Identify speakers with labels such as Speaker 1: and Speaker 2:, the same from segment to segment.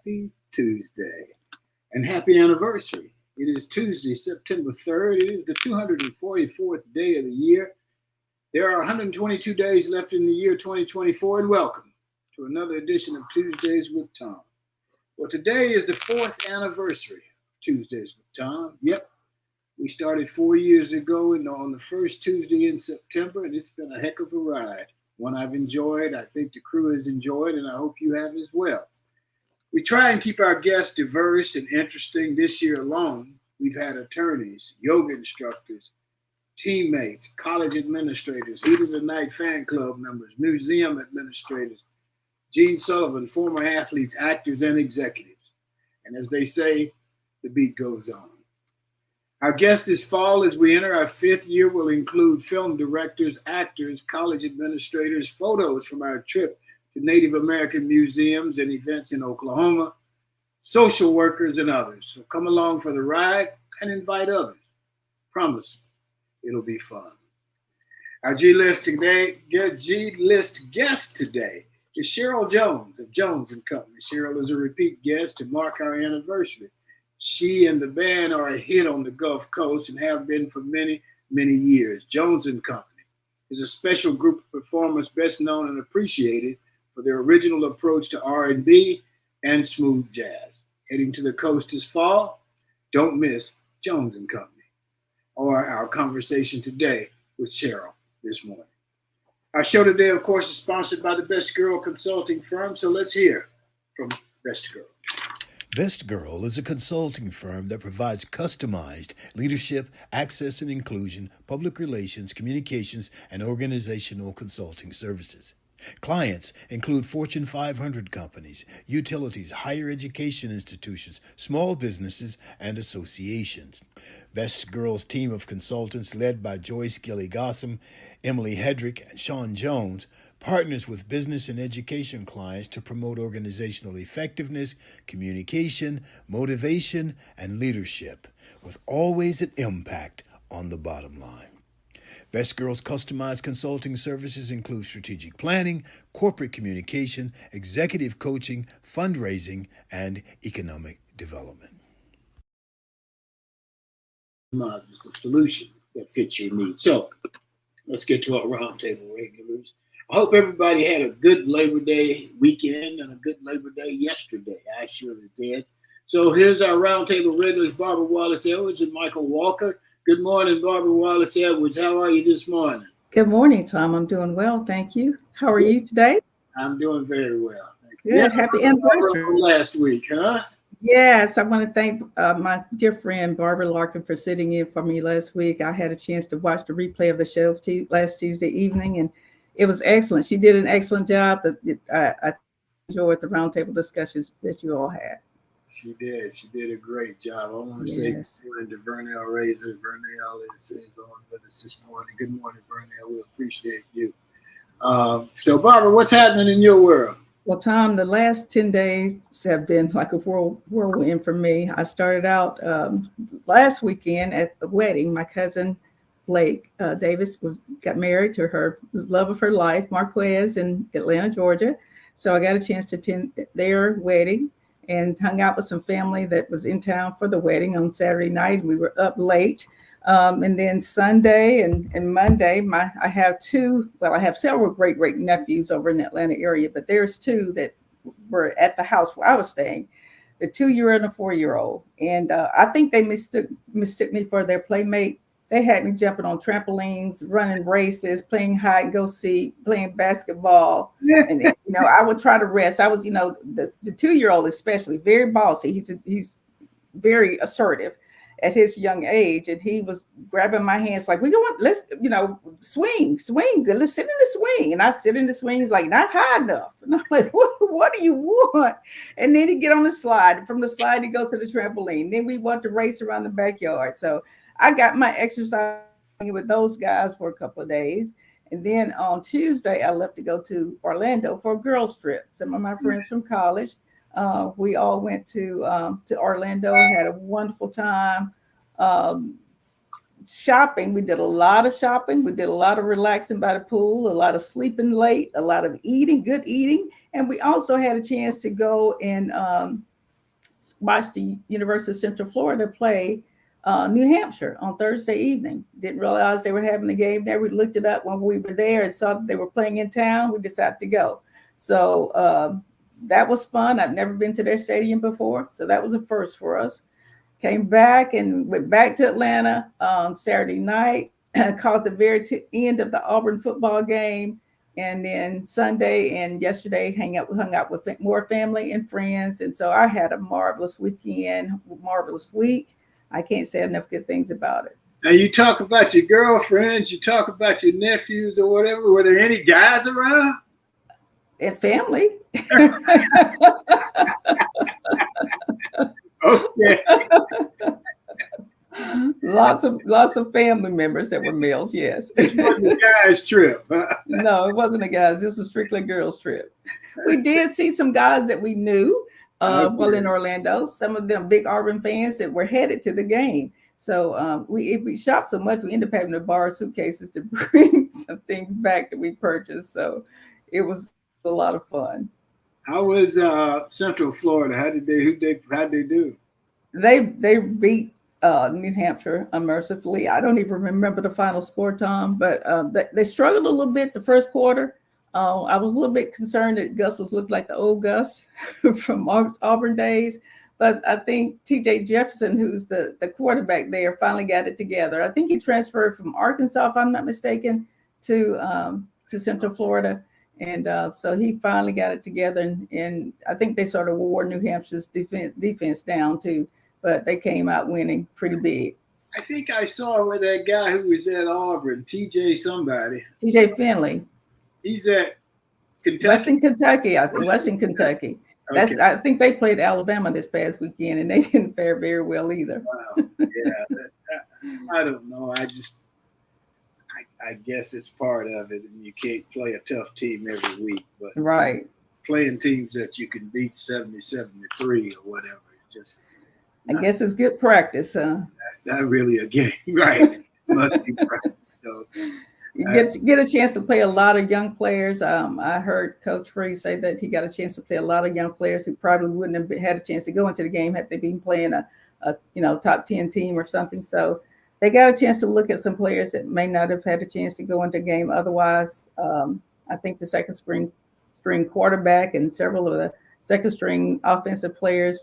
Speaker 1: Happy Tuesday and happy anniversary. It is Tuesday, September 3rd. It is the 244th day of the year. There are 122 days left in the year 2024, and welcome to another edition of Tuesdays with Tom. Well, today is the fourth anniversary of Tuesdays with Tom. Yep, we started 4 years ago and on the first Tuesday in September, and it's been a heck of a ride. One I've enjoyed, I think the crew has enjoyed, and I hope you have as well. We try and keep our guests diverse and interesting. This year alone, we've had attorneys, yoga instructors, teammates, college administrators, Heat of the Night fan club members, museum administrators, Gene Sullivan, former athletes, actors, and executives. And as they say, the beat goes on. Our guest this fall, as we enter our fifth year, will include film directors, actors, college administrators, photos from our trip to Native American museums and events in Oklahoma, social workers, and others. So come along for the ride and invite others. Promise it'll be fun. Our G-List guest today is Cheryl Jones of Jones & Company. Cheryl is a repeat guest to mark our anniversary. She and the band are a hit on the Gulf Coast and have been for many, many years. Jones & Company is a special group of performers best known and appreciated for their original approach to R&B and smooth jazz. Heading to the coast this fall, don't miss Jones & Company, or our conversation today with Cheryl this morning. Our show today, of course, is sponsored by the Best Girl Consulting Firm, so let's hear from Best Girl.
Speaker 2: Best Girl is a consulting firm that provides customized leadership, access and inclusion, public relations, communications, and organizational consulting services. Clients include Fortune 500 companies, utilities, higher education institutions, small businesses, and associations. Best Girl's team of consultants, led by Joyce Gilly-Gossam, Emily Hedrick, and Sean Jones, partners with business and education clients to promote organizational effectiveness, communication, motivation, and leadership, with always an impact on the bottom line. Best Girl's customized consulting services include strategic planning, corporate communication, executive coaching, fundraising, and economic development.
Speaker 1: It's the solution that fits your needs. So let's get to our roundtable regulars. I hope everybody had a good Labor Day weekend and a good Labor Day yesterday. I surely did. So here's our roundtable regulars, Barbara Wallace Edwards and Michael Walker. Good morning, Barbara Wallace Edwards. How are you this morning?
Speaker 3: Good morning, Tom. I'm doing well, thank you. How are you today?
Speaker 1: I'm doing very well. Thank you.
Speaker 3: Good.
Speaker 1: Yeah,
Speaker 3: happy anniversary.
Speaker 1: Last week, huh?
Speaker 3: Yes, I want to thank my dear friend Barbara Larkin for sitting in for me last week. I had a chance to watch the replay of the show last Tuesday evening, and it was excellent. She did an excellent job. I enjoyed the roundtable discussions that you all had.
Speaker 1: She did. She did a great job. I want to say good morning to Vernell Razor. Vernell is on with us this morning. Good morning, Vernell. We appreciate you. So, Barbara, what's happening in your world?
Speaker 3: Well, Tom, the last 10 days have been like a whirlwind for me. I started out last weekend at a wedding. My cousin Blake Davis got married to her love of her life, Marquez, in Atlanta, Georgia. So I got a chance to attend their wedding and hung out with some family that was in town for the wedding on Saturday night. We were up late. And then Sunday and Monday, I have several great nephews over in the Atlanta area, but there's two that were at the house where I was staying, the 2-year-old and a 4-year-old. And I think they mistook me for their playmate. They had me jumping on trampolines, running races, playing hide and go seek, playing basketball. And, I would try to rest. I was, the 2-year-old especially, very bossy. He's very assertive at his young age. And he was grabbing my hands like, let's, swing, good. Let's sit in the swing. And I sit in the swing. He's like, not high enough. And I'm like, what do you want? And then he'd get on the slide. From the slide, he'd go to the trampoline. Then we want to race around the backyard. So I got my exercise with those guys for a couple of days. And then on Tuesday, I left to go to Orlando for a girls' trip. Some of my friends from college, we all went to Orlando, had a wonderful time. Shopping, we did a lot of shopping. We did a lot of relaxing by the pool, a lot of sleeping late, a lot of eating, good eating. And we also had a chance to go and watched the University of Central Florida play New Hampshire on Thursday evening. Didn't realize they were having a game there. We looked it up when we were there and saw that they were playing in town. We decided to go. So that was fun. I've never been to their stadium before, so that was a first for us. Came back and went back to Atlanta Saturday night. Caught the very end of the Auburn football game, and then Sunday and yesterday hung out with more family and friends. And so I had a marvelous weekend, marvelous week. I can't say enough good things about it.
Speaker 1: Now you talk about your girlfriends, you talk about your nephews or whatever. Were there any guys around?
Speaker 3: And family.
Speaker 1: Okay.
Speaker 3: Lots of family members that were males. Yes.
Speaker 1: It wasn't a guys' trip.
Speaker 3: No, it wasn't a guys. This was strictly a girls' trip. We did see some guys that we knew while in Orlando. Some of them big Auburn fans that were headed to the game. So we shopped so much, we ended up having to borrow suitcases to bring some things back that we purchased. So it was a lot of fun.
Speaker 1: How was Central Florida? How did they do?
Speaker 3: They beat New Hampshire unmercifully. I don't even remember the final score, Tom, but they struggled a little bit the first quarter. I was a little bit concerned that Gus looked like the old Gus from Auburn days, but I think TJ Jefferson, who's the quarterback there, finally got it together. I think he transferred from Arkansas, if I'm not mistaken, to Central Florida. And so he finally got it together, and I think they sort of wore New Hampshire's defense down too, but they came out winning pretty big.
Speaker 1: I think I saw where that guy who was at Auburn, TJ
Speaker 3: Finley.
Speaker 1: He's at Kentucky.
Speaker 3: Western Kentucky. Western Kentucky.
Speaker 1: Okay.
Speaker 3: I think they played Alabama this past weekend, and they didn't fare very well either.
Speaker 1: Wow. Yeah. I don't know. I guess it's part of it, and you can't play a tough team every week. But
Speaker 3: right,
Speaker 1: playing teams that you can beat 70-73 or whatever, it's just.
Speaker 3: I guess it's good practice, huh?
Speaker 1: Not really a game, right? Must be practice. So
Speaker 3: you get a chance to play a lot of young players. I heard Coach Free say that he got a chance to play a lot of young players who probably wouldn't have had a chance to go into the game had they been playing a top 10 team or something. So they got a chance to look at some players that may not have had a chance to go into the game otherwise. I think the second string quarterback and several of the second string offensive players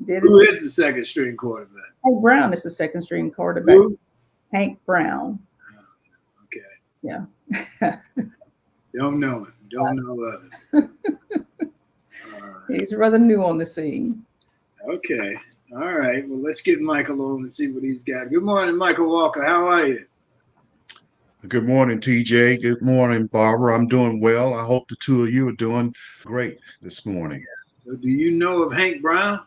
Speaker 3: did it.
Speaker 1: Who is the second string quarterback?
Speaker 3: Hank Brown is the second string quarterback.
Speaker 1: Who?
Speaker 3: Hank Brown.
Speaker 1: Okay.
Speaker 3: Yeah.
Speaker 1: Don't know him. Don't know of him.
Speaker 3: He's rather new on the scene.
Speaker 1: Okay. All right. Well, let's get Michael on and see what he's got. Good morning, Michael Walker. How are you?
Speaker 4: Good morning, TJ. Good morning, Barbara. I'm doing well. I hope the two of you are doing great this morning.
Speaker 1: So do you know of Hank Brown?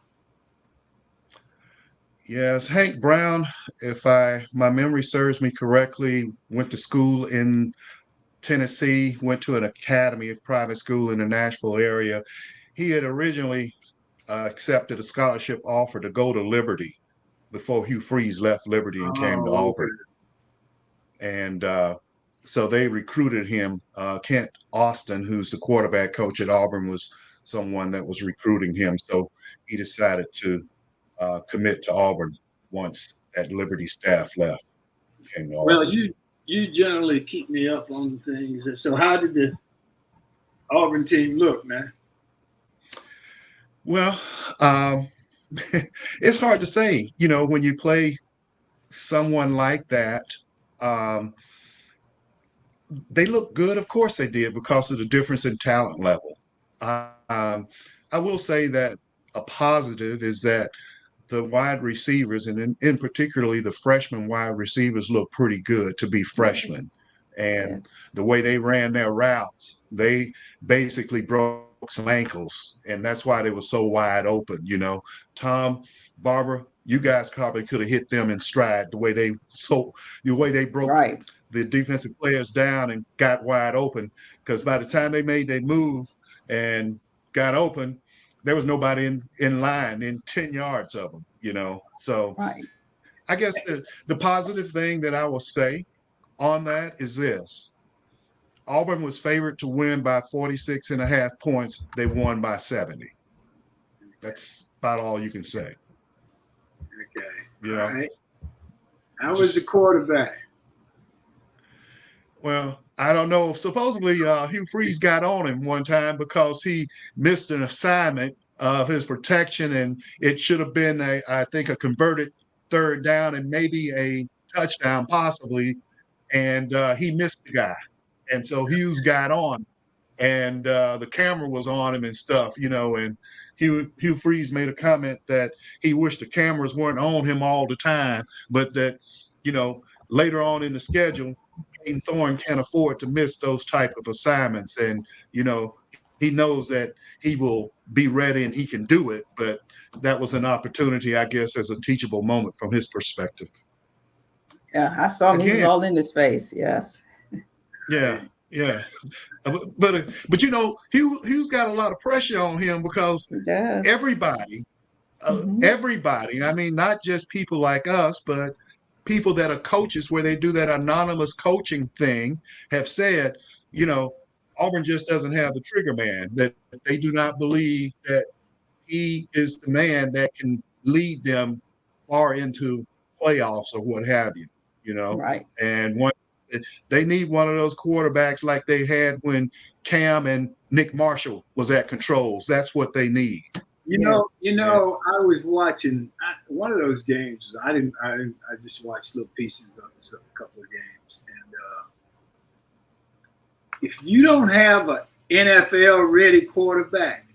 Speaker 4: Yes, Hank Brown, if my memory serves me correctly, went to school in Tennessee, went to an academy, a private school in the Nashville area. He had originally accepted a scholarship offer to go to Liberty before Hugh Freeze left Liberty and came to Auburn. And so they recruited him. Kent Austin, who's the quarterback coach at Auburn, was someone that was recruiting him. So he decided to commit to Auburn once that Liberty staff left.
Speaker 1: Well, you generally keep me up on things. So how did the Auburn team look, man?
Speaker 4: Well, it's hard to say. When you play someone like that, they look good. Of course they did, because of the difference in talent level. I will say that a positive is that the wide receivers, and in particularly the freshman wide receivers, look pretty good to be freshmen. And the way they ran their routes, they basically broke some ankles, and that's why they were so wide open. Tom, Barbara, you guys probably could have hit them in stride the way they broke the defensive players down and got wide open, because by the time they made their move and got open, there was nobody in line in 10 yards of them, So I guess the positive thing that I will say on that is this: Auburn was favored to win by 46.5 points. They won by 70. That's about all you can say.
Speaker 1: Okay.
Speaker 4: You
Speaker 1: All
Speaker 4: know,
Speaker 1: right. How was the quarterback?
Speaker 4: well, I don't know. Supposedly, Hugh Freeze got on him one time because he missed an assignment of his protection, and it should have been I think, a converted third down and maybe a touchdown, possibly. And he missed the guy, and so Hughes got on, and the camera was on him and stuff, and Hugh Freeze made a comment that he wished the cameras weren't on him all the time, but that, you know, later on in the schedule, Peyton Thorne can't afford to miss those type of assignments. And, he knows that he will be ready and he can do it, but that was an opportunity, I guess, as a teachable moment from his perspective.
Speaker 3: Yeah, I saw him. He was
Speaker 4: Again,
Speaker 3: all in his face. Yes.
Speaker 4: yeah, yeah. But Hugh's got a lot of pressure on him because
Speaker 3: He does.
Speaker 4: everybody,
Speaker 3: Mhm.
Speaker 4: everybody, I mean, not just people like us, but people that are coaches where they do that anonymous coaching thing have said, you know, Auburn just doesn't have the trigger man, that they do not believe that he is the man that can lead them far into playoffs or what have you.
Speaker 3: Right.
Speaker 4: And they need one of those quarterbacks like they had when Cam and Nick Marshall was at controls. That's what they need.
Speaker 3: Yes.
Speaker 4: And
Speaker 1: I was watching one of those games. I didn't. I just watched little pieces of a couple of games. And if you don't have an NFL ready quarterback,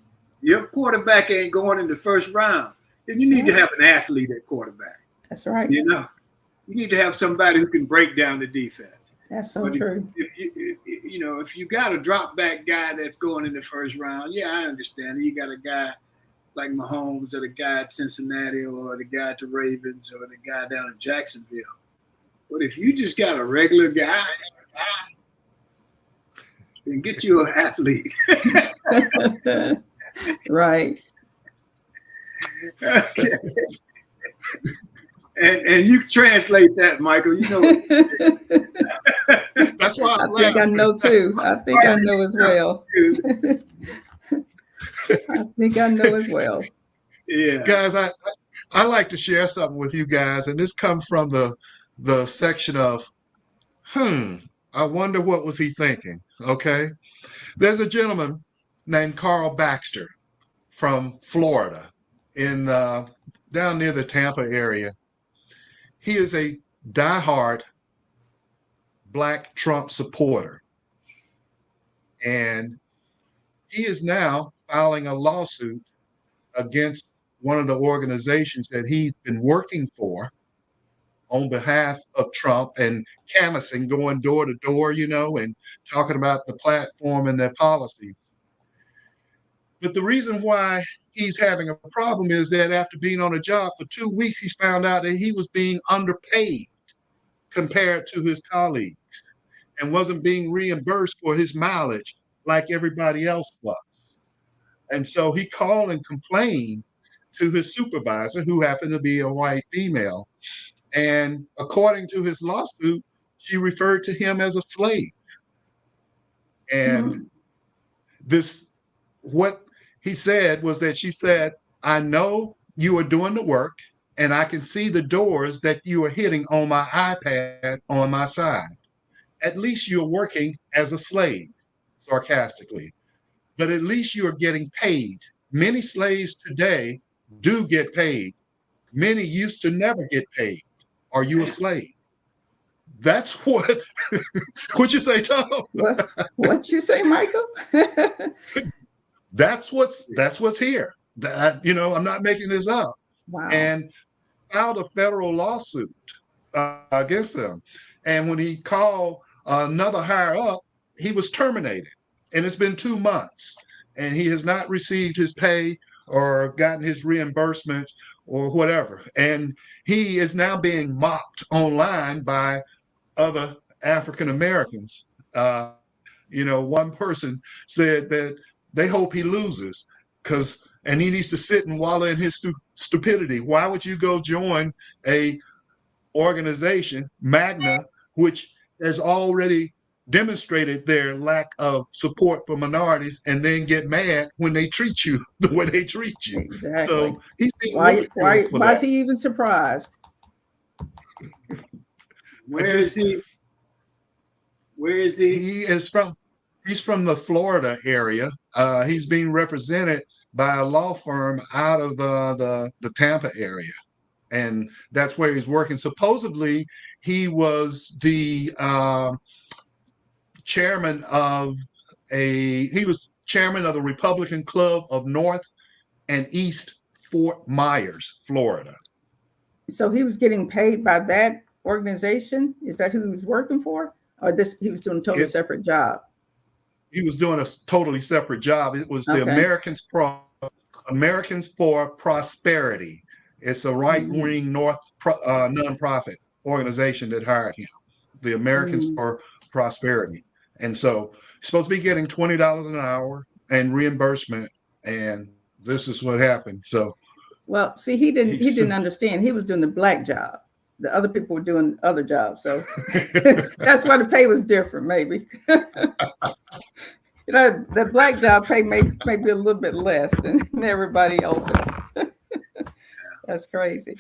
Speaker 1: your quarterback ain't going in the first round. Then you need to have an athlete at quarterback.
Speaker 3: That's right.
Speaker 1: You need to have somebody who can break down the defense.
Speaker 3: That's so
Speaker 1: But
Speaker 3: true.
Speaker 1: if you got a drop back guy that's going in the first round, yeah, I understand. You got a guy like Mahomes or the guy at Cincinnati or the guy at the Ravens or the guy down in Jacksonville. But if you just got a regular guy, then get you an athlete.
Speaker 3: Right.
Speaker 1: Okay. And you translate that, Michael.
Speaker 4: that's why
Speaker 3: I think I know too. I think I know as well. I think I know as well.
Speaker 1: Yeah.
Speaker 4: Guys, I like to share something with you guys, and this comes from the section of, I wonder what was he thinking, okay? There's a gentleman named Carl Baxter from Florida in down near the Tampa area. He is a diehard Black Trump supporter, and he is now filing a lawsuit against one of the organizations that he's been working for on behalf of Trump and canvassing, going door to door, and talking about the platform and their policies. But the reason why he's having a problem is that after being on a job for 2 weeks, he's found out that he was being underpaid compared to his colleagues and wasn't being reimbursed for his mileage like everybody else was. And so he called and complained to his supervisor, who happened to be a white female. And according to his lawsuit, she referred to him as a slave. And what he said was that she said, I know you are doing the work, and I can see the doors that you are hitting on my iPad on my side. At least you're working as a slave, sarcastically. But at least you are getting paid. Many slaves today do get paid. Many used to never get paid. Are you a slave? That's what you say, Tom?
Speaker 3: What you say, Michael?
Speaker 4: That's what's here. I'm not making this up.
Speaker 3: Wow.
Speaker 4: And filed a federal lawsuit against them. And when he called another higher up, he was terminated. And it's been 2 months, and he has not received his pay or gotten his reimbursement or whatever. And he is now being mocked online by other African Americans. One person said that they hope he loses and he needs to sit and wallow in his stupidity. Why would you go join a organization, Magna, which has already demonstrated their lack of support for minorities and then get mad when they treat you the way they treat you.
Speaker 3: Exactly.
Speaker 4: So he's being ridiculed for
Speaker 3: Why is
Speaker 4: that.
Speaker 3: he even surprised?
Speaker 1: Where is he? Where is he?
Speaker 4: He's from the Florida area. He's being represented by a law firm out of the Tampa area, and that's where he's working. Supposedly, he was the chairman of he was chairman of the Republican Club of North and East Fort Myers, Florida.
Speaker 3: So he was getting paid by that organization? Is that who he was working for? Or he was doing a totally separate job?
Speaker 4: He was doing a totally separate job. It was the Americans for Prosperity. It's a right-wing nonprofit organization that hired him, the Americans for Prosperity. And so he's supposed to be getting $20 an hour and reimbursement, and this is what happened. So,
Speaker 3: well, see, he didn't understand. He was doing the black job. The other people were doing other jobs. So that's why the pay was different, maybe. The black job pay may be a little bit less than everybody else's. That's crazy.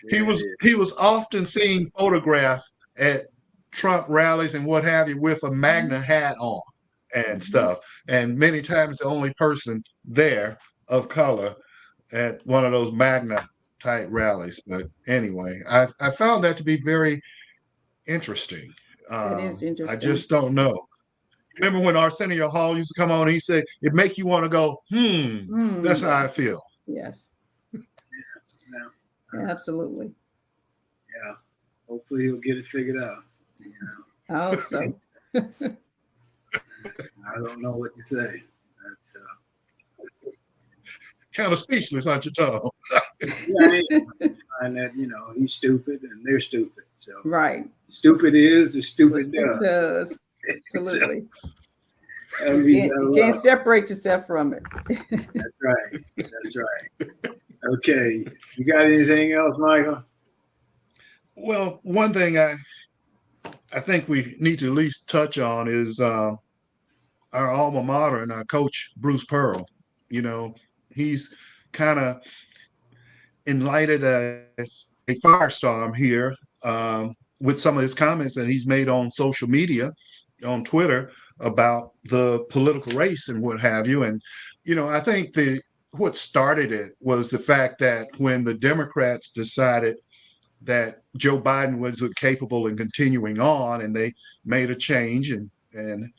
Speaker 4: He was often seen photographed at Trump rallies and what have you with a MAGA hat on and stuff. And many times the only person there of color at one of those MAGA type rallies. But anyway, I found that to be very interesting.
Speaker 3: It is interesting.
Speaker 4: I just don't know. Remember when Arsenio Hall used to come on and he said, it make you want to go, that's how I feel.
Speaker 3: Yes.
Speaker 1: Yeah.
Speaker 3: Absolutely.
Speaker 1: Yeah. Hopefully he'll get it figured out.
Speaker 3: I hope so.
Speaker 1: I don't know what to say. That's
Speaker 4: kind of speechless, aren't you, Tom?
Speaker 1: yeah, I find that he's stupid and they're stupid. So
Speaker 3: right.
Speaker 1: Stupid is as stupid
Speaker 3: does. Absolutely.
Speaker 1: You
Speaker 3: can't separate yourself from it.
Speaker 1: That's right. That's right. Okay. You got anything else, Michael?
Speaker 4: Well, one thing I think we need to at least touch on is our alma mater and our coach, Bruce Pearl. He's kind of enlightened a firestorm here with some of his comments that he's made on social media, on Twitter, about the political race and what have you. And, I think what started it was the fact that when the Democrats decided that Joe Biden wasn't capable in continuing on, and they made a change, and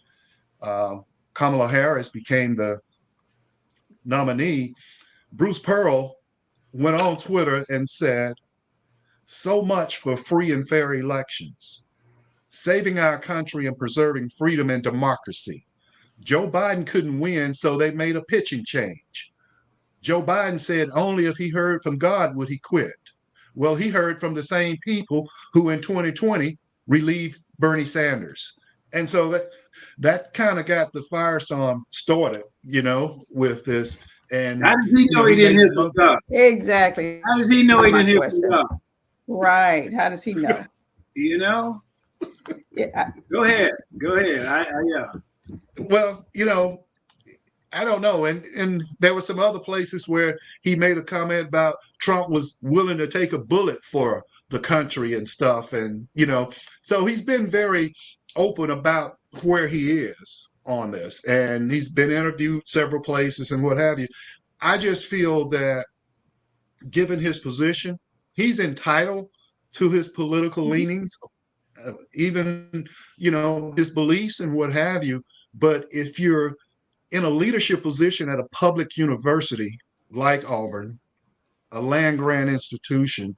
Speaker 4: Kamala Harris became the nominee, Bruce Pearl went on Twitter and said, "So much for free and fair elections, saving our country and preserving freedom and democracy. Joe Biden couldn't win, so they made a pitching change. Joe Biden said only if he heard from God would he quit. Well, he heard from the same people who in 2020 relieved Bernie Sanders." And so that kind of got the firestorm started, with this. And
Speaker 1: how does he know he didn't hear from God?
Speaker 3: Exactly.
Speaker 1: How does he know he didn't hear from God?
Speaker 3: Right. How does he know?
Speaker 1: Yeah. Go ahead. Yeah.
Speaker 4: Well, I don't know. And there were some other places where he made a comment about Trump was willing to take a bullet for the country and stuff. And, so he's been very open about where he is on this. And he's been interviewed several places and what have you. I just feel that given his position, he's entitled to his political leanings, even, his beliefs and what have you. But if you're in a leadership position at a public university like Auburn, a land-grant institution,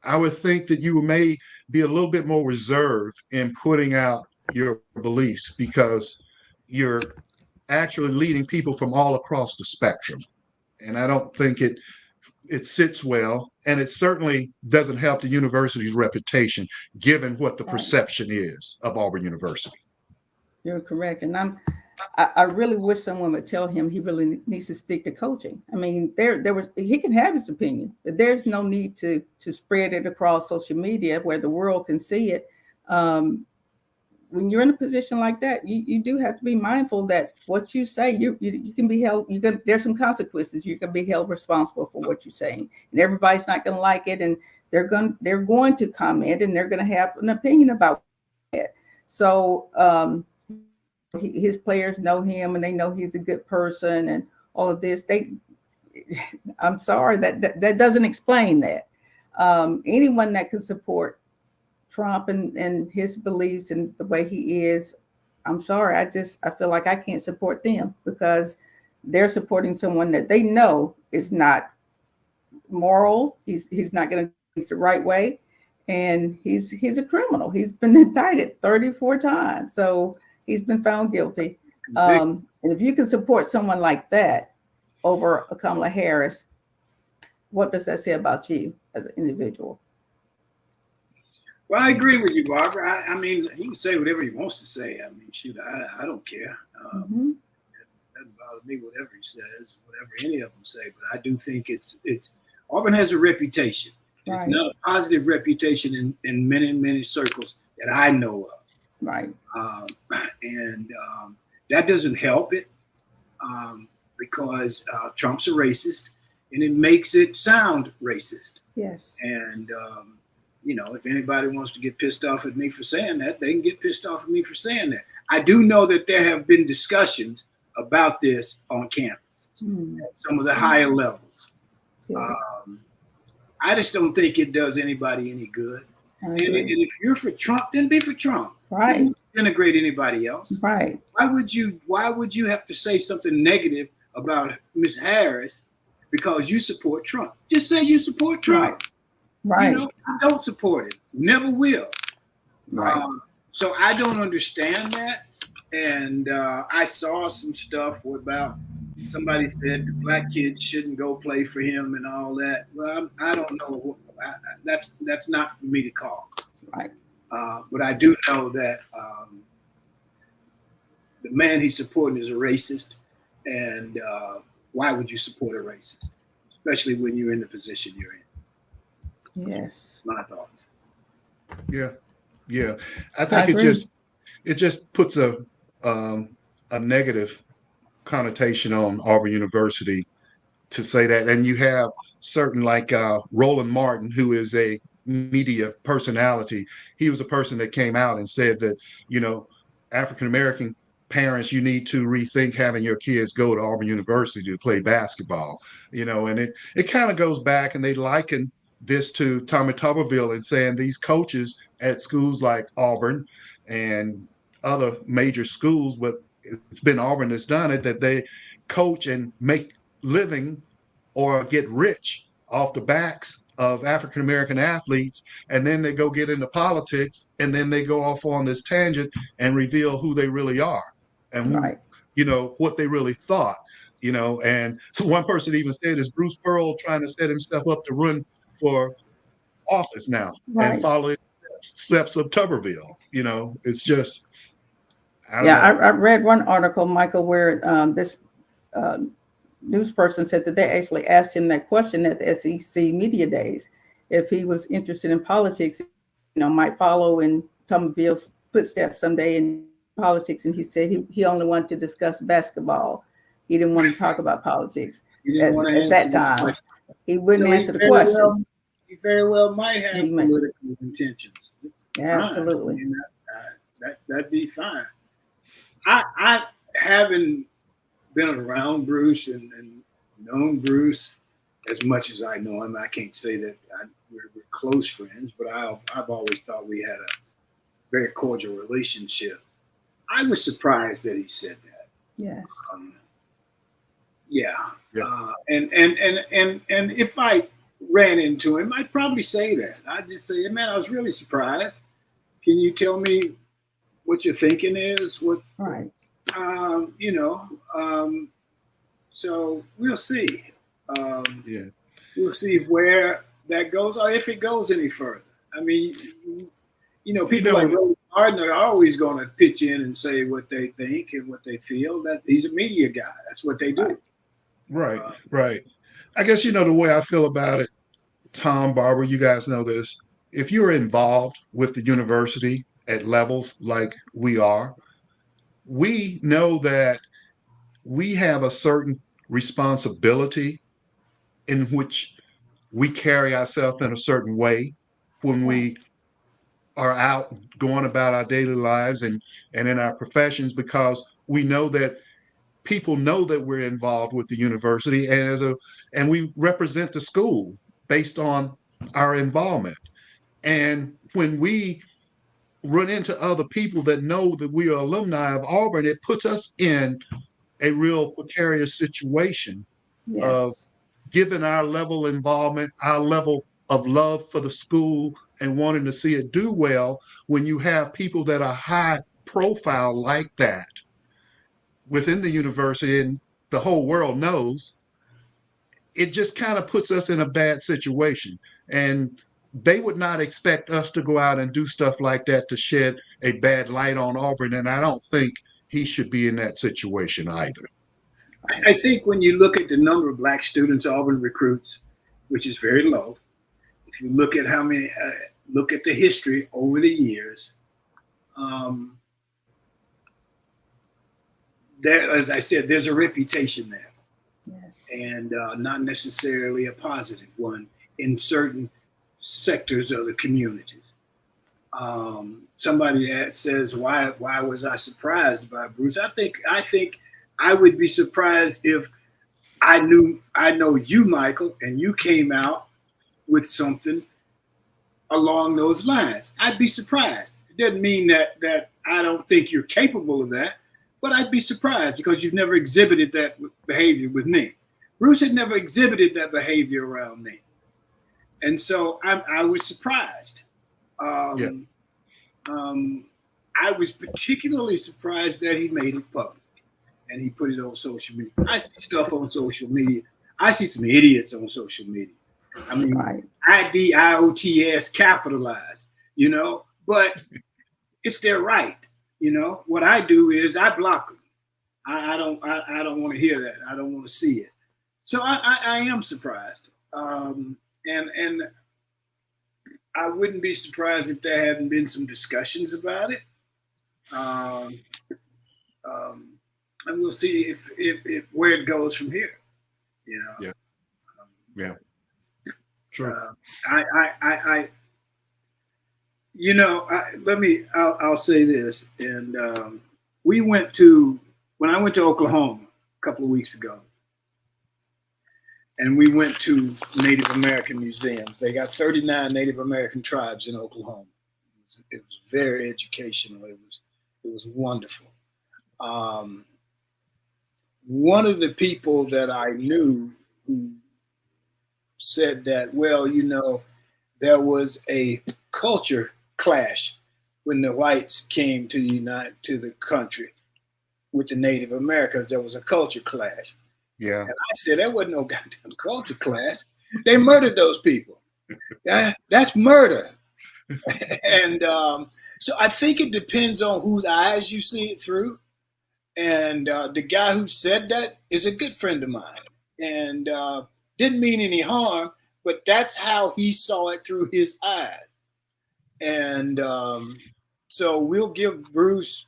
Speaker 4: I would think that you may be a little bit more reserved in putting out your beliefs, because you're actually leading people from all across the spectrum. And I don't think it sits well, and it certainly doesn't help the university's reputation, given what the perception is of Auburn University.
Speaker 3: You're correct. And I really wish someone would tell him he really needs to stick to coaching. I mean, he can have his opinion, but there's no need to spread it across social media where the world can see it. when you're in a position like that, you do have to be mindful that what you say, you can be held, there's some consequences. You can be held responsible for what you're saying, and everybody's not going to like it, and they're going to comment, and they're going to have an opinion about it. So his players know him, and they know he's a good person, and all of this. I'm sorry that doesn't explain that. Anyone that can support Trump and his beliefs and the way he is, I'm sorry, I feel like I can't support them because they're supporting someone that they know is not moral. He's not going to do the right way, and he's a criminal. He's been indicted 34 times, so he's been found guilty. And if you can support someone like that over Kamala Harris, what does that say about you as an individual?
Speaker 1: Well, I agree with you, Barbara. I mean, he can say whatever he wants to say. I mean, shoot, I don't care. It doesn't bother me whatever he says, whatever any of them say. But I do think it's Auburn has a reputation. Right. It's not a positive reputation in many circles that I know of.
Speaker 3: Right.
Speaker 1: And that doesn't help it because Trump's a racist, and it makes it sound racist.
Speaker 3: Yes.
Speaker 1: And if anybody wants to get pissed off at me for saying that, they can get pissed off at me for saying that. I do know that there have been discussions about this on campus at some of the higher levels. Yeah. I just don't think it does anybody any good. And if you're for Trump, then be for Trump.
Speaker 3: Right.
Speaker 1: Don't denigrate anybody else.
Speaker 3: Right.
Speaker 1: Why would you have to say something negative about Ms. Harris because you support Trump? Just say you support Trump.
Speaker 3: Right.
Speaker 1: I don't support it. Never will.
Speaker 3: Right.
Speaker 1: So I don't understand that. And I saw some stuff about somebody said the black kids shouldn't go play for him and all that. Well, I don't know. That's not for me to call.
Speaker 3: Right.
Speaker 1: But I do know that the man he's supporting is a racist. And why would you support a racist, especially when you're in the position you're in?
Speaker 3: Yes.
Speaker 1: My thoughts.
Speaker 4: Yeah. I think it just puts a negative connotation on Auburn University to say that. And you have certain like Roland Martin, who is a media personality. He was a person that came out and said that, African-American parents, you need to rethink having your kids go to Auburn University to play basketball, and it kind of goes back, and they liken this to Tommy Tuberville and saying these coaches at schools like Auburn and other major schools, but it's been Auburn that's done it, that they coach and make living or get rich off the backs of African-American athletes, and then they go get into politics, and then they go off on this tangent and reveal who they really are and what they really thought, and so one person even said, is Bruce Pearl trying to set himself up to run for office now and follow steps of Tuberville? It's just,
Speaker 3: I read one article, Michael, where this news person said that they actually asked him that question at the SEC Media Days, if he was interested in politics, might follow in Tuberville's footsteps someday in politics. And he said he only wanted to discuss basketball. He didn't want to talk about politics at that time. He wouldn't answer the question.
Speaker 1: He very well might have political intentions.
Speaker 3: Yeah, absolutely.
Speaker 1: I mean, that'd be fine. I haven't been around Bruce and known Bruce as much as I know him. I can't say that we're close friends, but I've always thought we had a very cordial relationship. I was surprised that he said that.
Speaker 3: Yes.
Speaker 1: And if I ran into him, I'd probably say that. I'd just say, man, I was really surprised. Can you tell me what your thinking is?
Speaker 3: Right.
Speaker 1: So we'll see. We'll see where that goes, or if it goes any further. I mean, people like Rose Gardner are always going to pitch in and say what they think and what they feel. That he's a media guy. That's what they do.
Speaker 4: Right. I guess, the way I feel about it, Tom, Barbara, you guys know this. If you're involved with the university at levels like we are, we know that we have a certain responsibility in which we carry ourselves in a certain way when
Speaker 3: Right.
Speaker 4: we are out going about our daily lives and in our professions, because we know that people know that we're involved with the university and we represent the school based on our involvement. And when we run into other people that know that we are alumni of Auburn, it puts us in a real precarious situation of
Speaker 3: Yes.
Speaker 4: given our level of involvement, our level of love for the school and wanting to see it do well. When you have people that are high profile like that within the university and the whole world knows, it just kind of puts us in a bad situation. And they would not expect us to go out and do stuff like that to shed a bad light on Auburn. And I don't think he should be in that situation either.
Speaker 1: I think when you look at the number of black students Auburn recruits, which is very low, if you look at how many, look at the history over the years, um, there, as I said, there's a reputation there,
Speaker 3: Yes.
Speaker 1: and not necessarily a positive one in certain sectors of the communities. Somebody that says, "Why was I surprised by Bruce?" I think I would be surprised if I know you, Michael, and you came out with something along those lines. I'd be surprised. It doesn't mean that I don't think you're capable of that, but I'd be surprised because you've never exhibited that behavior with me. Bruce had never exhibited that behavior around me, and so I was surprised.
Speaker 4: Yeah.
Speaker 1: I was particularly surprised that he made it public and he put it on social media. I see stuff on social media. I see some idiots on social media. I mean,
Speaker 3: Right.
Speaker 1: IDIOTS capitalized, but it's their right. What I do is I block them. I don't want to hear that. I don't want to see it. So I am surprised. And I wouldn't be surprised if there hadn't been some discussions about it. Um, and we'll see if where it goes from here.
Speaker 4: Yeah. Yeah. Sure.
Speaker 1: I I'll say this. And when I went to Oklahoma a couple of weeks ago, and we went to Native American museums. They got 39 Native American tribes in Oklahoma. It was very educational. It was wonderful. One of the people that I knew who said that, well, there was a culture clash when the whites came to the country with the Native Americans. There was a culture clash.
Speaker 4: Yeah.
Speaker 1: And I said, that wasn't no goddamn culture clash. They murdered those people. That's murder. And so I think it depends on whose eyes you see it through. And the guy who said that is a good friend of mine and didn't mean any harm, but that's how he saw it through his eyes. And so we'll give Bruce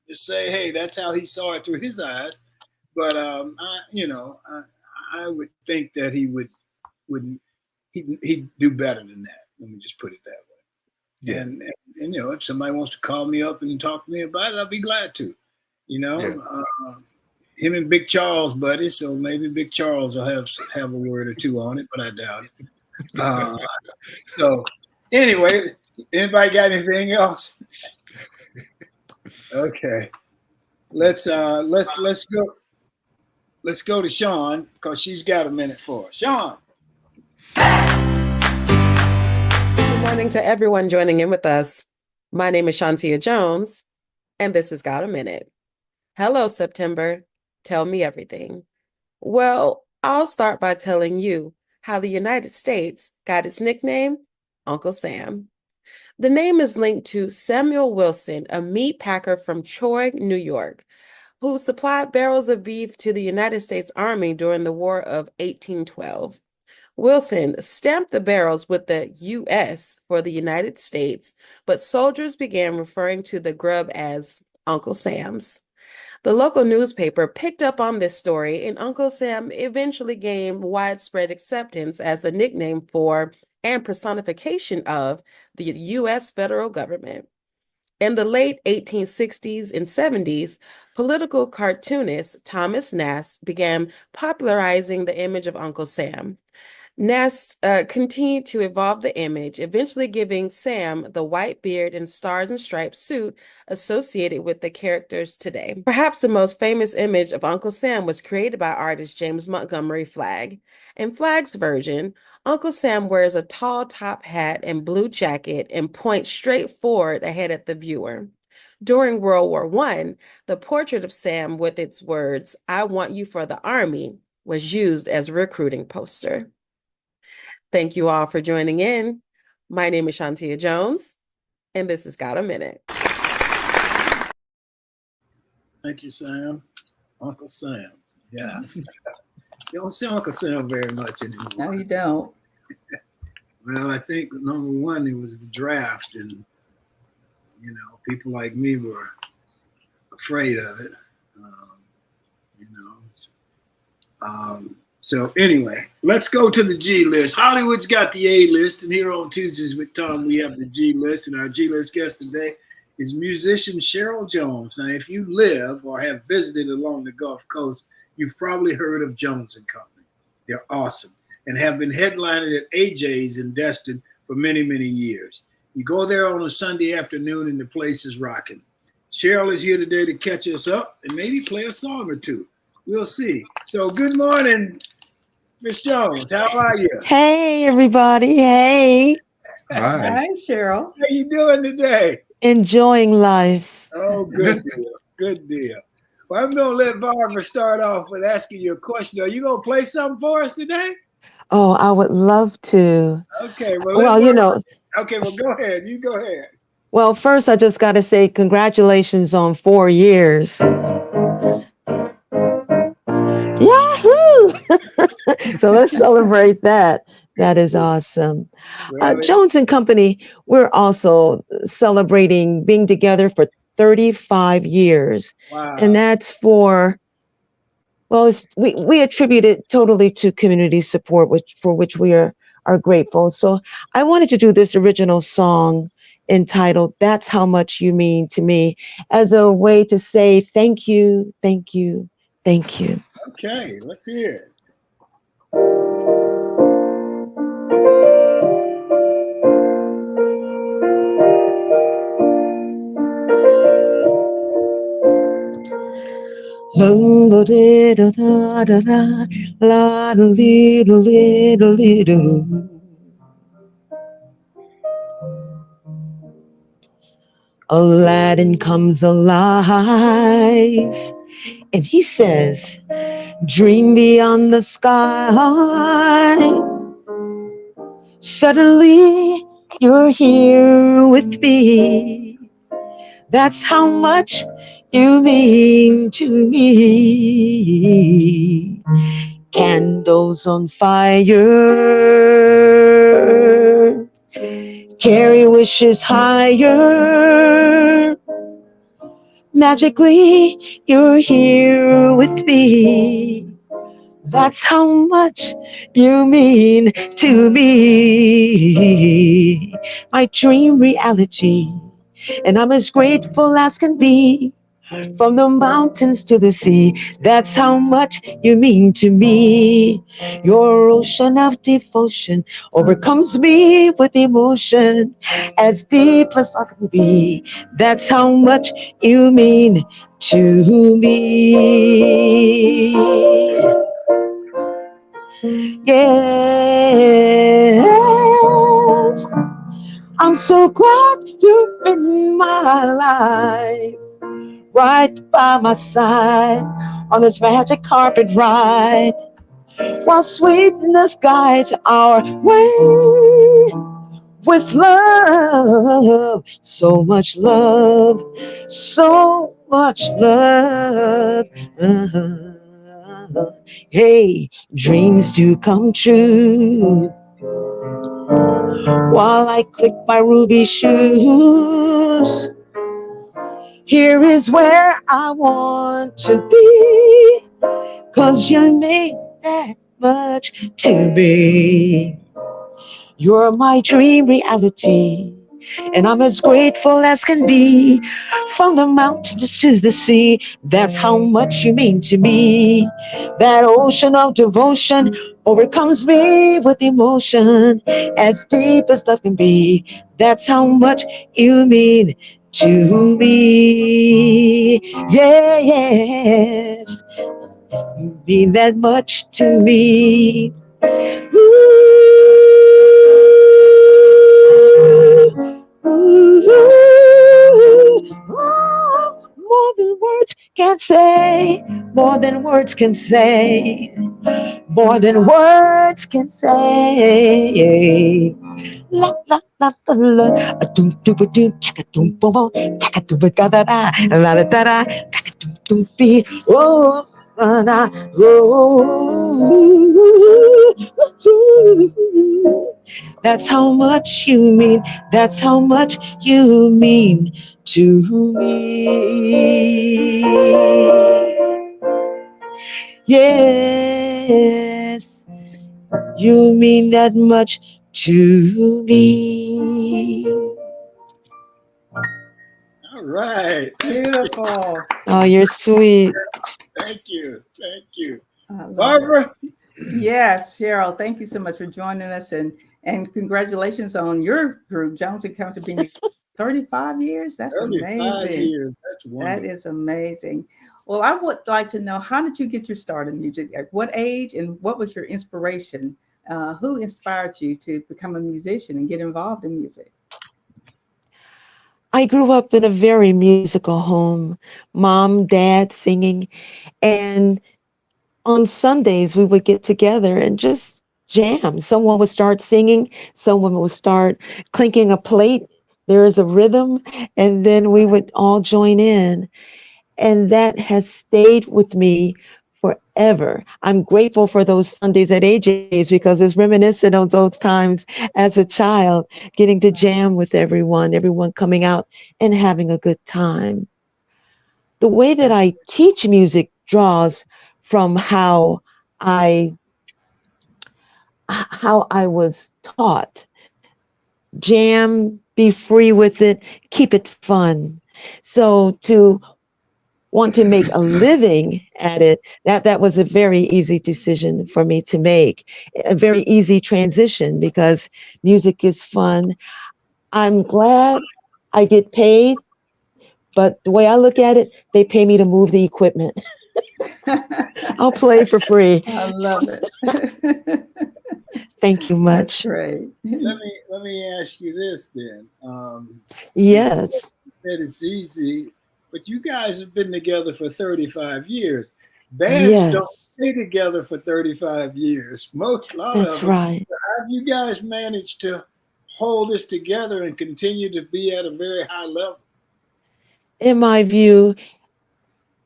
Speaker 1: to say, hey, that's how he saw it through his eyes. But I would think that he'd do better than that. Let me just put it that way.
Speaker 4: Yeah.
Speaker 1: And if somebody wants to call me up and talk to me about it, I'll be glad to. Him and Big Charles, buddy. So maybe Big Charles will have a word or two on it, but I doubt it. So anyway, anybody got anything else? Okay, let's go. Let's go to Sean because she's got a minute for us. Sean.
Speaker 5: Good morning to everyone joining in with us. My name is Shantia Jones, and this has Got a Minute. Hello, September. Tell me everything. Well, I'll start by telling you how the United States got its nickname, Uncle Sam. The name is linked to Samuel Wilson, a meat packer from Troy, New York, who supplied barrels of beef to the United States Army during the War of 1812. Wilson stamped the barrels with the U.S. for the United States, but soldiers began referring to the grub as Uncle Sam's. The local newspaper picked up on this story, and Uncle Sam eventually gained widespread acceptance as the nickname for and personification of the U.S. federal government. In the late 1860s and 70s, political cartoonist Thomas Nast began popularizing the image of Uncle Sam. Nast continued to evolve the image, eventually giving Sam the white beard and stars and stripes suit associated with the characters today. Perhaps the most famous image of Uncle Sam was created by artist James Montgomery Flagg. In Flagg's version, Uncle Sam wears a tall top hat and blue jacket and points straight forward ahead at the viewer. During World War I, the portrait of Sam with its words, "I want you for the Army," was used as a recruiting poster. Thank you all for joining in. My name is Shantia Jones, and this has Got a Minute.
Speaker 1: Thank you, Sam. Uncle Sam. Yeah. You don't see Uncle Sam very much anymore.
Speaker 3: No, you don't.
Speaker 1: Well, I think number one, it was the draft, and people like me were afraid of it. So anyway, let's go to the G list. Hollywood's got the A list, and here on Tuesdays with Tom, we have the G list, and our G list guest today is musician Cheryl Jones. Now, if you live or have visited along the Gulf Coast, you've probably heard of Jones and Company. They're awesome and have been headlining at AJ's in Destin for many, many years. You go there on a Sunday afternoon and the place is rocking. Cheryl is here today to catch us up and maybe play a song or two. We'll see. So good morning, Miss Jones. How are you?
Speaker 6: Hey, everybody. Hey.
Speaker 4: Hi.
Speaker 3: Hi, Cheryl.
Speaker 1: How you doing today?
Speaker 6: Enjoying life.
Speaker 1: Oh, good deal. Good deal. Well, I'm going to let Barbara start off with asking you a question. Are you going to play something for us today?
Speaker 6: Oh, I would love to.
Speaker 1: Okay. Okay, well, go ahead. You go ahead.
Speaker 6: Well, first, I just got to say congratulations on 4 years. Yahoo! So let's celebrate that. That is awesome. Jones and Company, we're also celebrating being together for 35 years.
Speaker 1: Wow.
Speaker 6: And that's for, well, we attribute it totally to community support, for which we are grateful. So I wanted to do this original song entitled "That's How Much You Mean to Me" as a way to say thank you, thank you, thank you.
Speaker 1: Okay, let's hear it.
Speaker 6: Aladdin comes alive and he says, "Dream beyond the sky." Suddenly you're here with me. That's how much you mean to me. Candles on fire, carry wishes higher. Magically, you're here with me. That's how much you mean to me. My dream reality, and I'm as grateful as can be. From the mountains to the sea, that's how much you mean to me. Your ocean of devotion overcomes me with emotion as deep as love can be. That's how much you mean to me. Yes, I'm so glad you're in my life, right by my side on this magic carpet ride, while sweetness guides our way with love, so much love, so much love. Hey, dreams do come true while I click my ruby shoes. Here is where I want to be, 'cause you mean that much to me. You're my dream reality, and I'm as grateful as can be. From the mountains to the sea, that's how much you mean to me. That ocean of devotion overcomes me with emotion, as deep as love can be. That's how much you mean to me. Yeah, yes, you mean that much to me. More than words can say, more than words can say, more than words can say. La la la la la, a doom doom a doom, chaka doom boom boom, chaka doom da da da, la da da da, chaka doom doom be, oh. Na, oh, that's how much you mean. That's how much you mean to me. Yes, you mean that much to me.
Speaker 1: All right.
Speaker 3: Beautiful.
Speaker 6: Oh, you're sweet.
Speaker 1: Thank you. Thank you.
Speaker 3: I love it.
Speaker 1: Barbara?
Speaker 3: Yes, Cheryl, thank you so much for joining us, and congratulations on your group, Jones and Company, being 35 years. That's
Speaker 1: 35
Speaker 3: amazing.
Speaker 1: years. That's
Speaker 3: That
Speaker 1: wonderful.
Speaker 3: is amazing. Well, I would like to know, how did you get your start in music? At what age, and what was your inspiration? Who inspired you to become a musician and get involved in music?
Speaker 6: I grew up in a very musical home. Mom, dad singing, and on Sundays we would get together and just jam. Someone would start singing, someone would start clinking a plate. There is a rhythm, and then we would all join in. And that has stayed with me forever. I'm grateful for those Sundays at AJ's because it's reminiscent of those times as a child, getting to jam with everyone coming out and having a good time. The way that I teach music draws from I how I was taught. Jam, be free with it, keep it fun. So to want to make a living at it, that was a very easy decision for me to make. A very easy transition because music is fun. I'm glad I get paid, but the way I look at it, they pay me to move the equipment. I'll play for free.
Speaker 3: I love it.
Speaker 6: Thank you
Speaker 3: That's
Speaker 6: much.
Speaker 3: great.
Speaker 1: Let me ask you this then.
Speaker 6: Yes,
Speaker 1: You said it's easy, but you guys have been together for 35 years. Bands don't
Speaker 6: yes,
Speaker 1: stay together for 35 years. A lot
Speaker 6: that's
Speaker 1: of them.
Speaker 6: right.
Speaker 1: Have you guys managed to hold this together and continue to be at a very high level?
Speaker 6: In my view,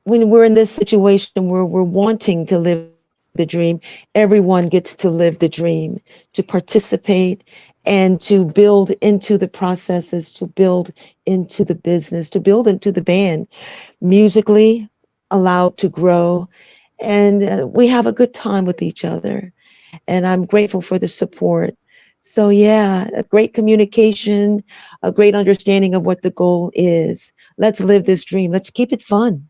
Speaker 6: when we're in this situation where we're wanting to live the dream, everyone gets to live the dream, to participate and to build into the processes, to build into the business, to build into the band, musically allowed to grow. And we have a good time with each other. And I'm grateful for the support. So, yeah, a great communication, a great understanding of what the goal is. Let's live this dream. Let's keep it fun.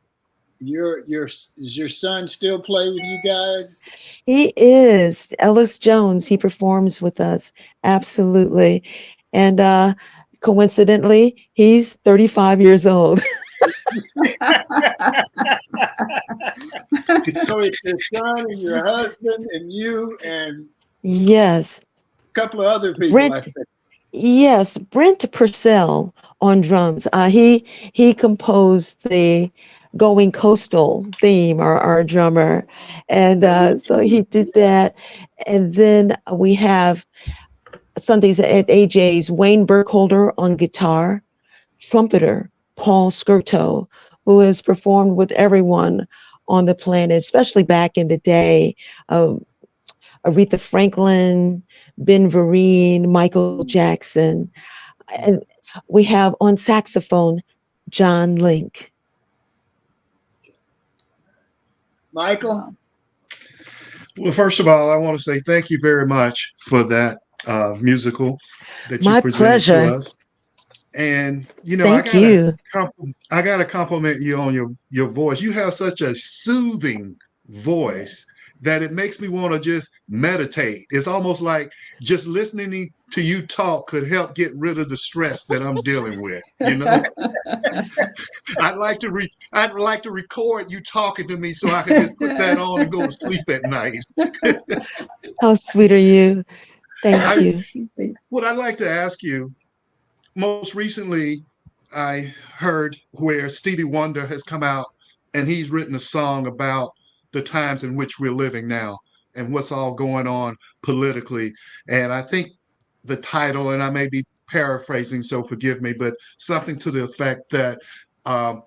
Speaker 1: Does your son still play with you guys?
Speaker 6: He is Ellis Jones. He performs with us. Absolutely. And coincidentally, he's 35 years old.
Speaker 1: So it's your son and your husband and you and
Speaker 6: Yes.
Speaker 1: a couple of other people, I
Speaker 6: Brent,
Speaker 1: think.
Speaker 6: yes, Brent Purcell on drums. He composed the Going Coastal theme, our drummer. And so he did that. And then we have Sundays at AJ's, Wayne Burkholder on guitar, trumpeter Paul Skirto, who has performed with everyone on the planet, especially back in the day. Aretha Franklin, Ben Vereen, Michael Jackson. And we have on saxophone, John Link.
Speaker 1: Michael?
Speaker 4: Well, first of all, I want to say thank you very much for that musical that you
Speaker 6: My
Speaker 4: presented to
Speaker 6: pleasure.
Speaker 4: us. And
Speaker 6: Thank you.
Speaker 4: I gotta compliment you on your voice. You have such a soothing voice that it makes me want to just meditate. It's almost like just listening to you talk could help get rid of the stress that I'm dealing with. I'd like to record you talking to me so I could just put that on and go to sleep at night.
Speaker 6: How sweet are you? Thank
Speaker 4: I
Speaker 6: you.
Speaker 4: what I'd like to ask you, most recently I heard where Stevie Wonder has come out and he's written a song about the times in which we're living now and what's all going on politically. And I think the title, and I may be paraphrasing, so forgive me, but something to the effect that um,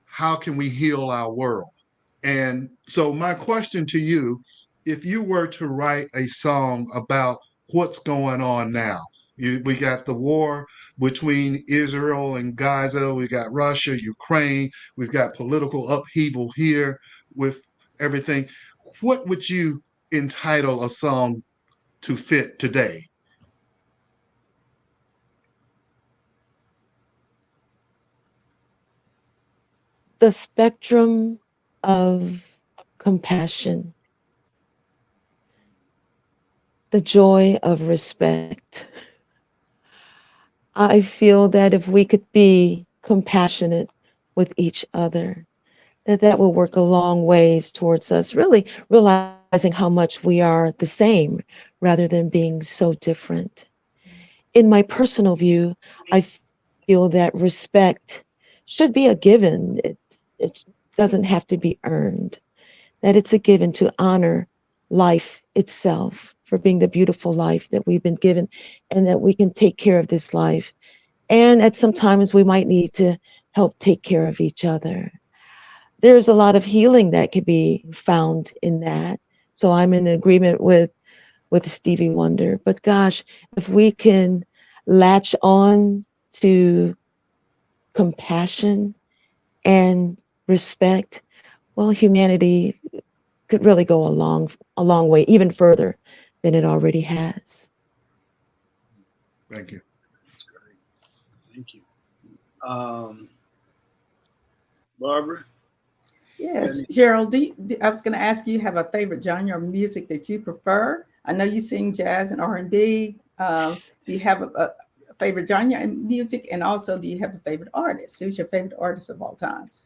Speaker 4: how can we heal our world? And so, my question to you, if you were to write a song about what's going on now, we got the war between Israel and Gaza, we got Russia, Ukraine, we've got political upheaval here with everything. What would you entitle a song to fit today?
Speaker 6: The spectrum of compassion, the joy of respect. I feel that if we could be compassionate with each other, that will work a long ways towards us really realizing how much we are the same rather than being so different. In my personal view, I feel that respect should be a given. It doesn't have to be earned, that it's a given to honor life itself for being the beautiful life that we've been given and that we can take care of this life. And at sometimes we might need to help take care of each other. There's a lot of healing that could be found in that. So I'm in agreement with Stevie Wonder. But gosh, if we can latch on to compassion and respect, well, humanity could really go a long way, even further than it already has.
Speaker 4: Thank you.
Speaker 1: That's great. Thank you. Barbara?
Speaker 3: Yes, Cheryl, I was going to ask you, have a favorite genre of music that you prefer? I know you sing jazz and R&B. Do you have a favorite genre in music? And also, do you have a favorite artist? Who's your favorite artist of all times?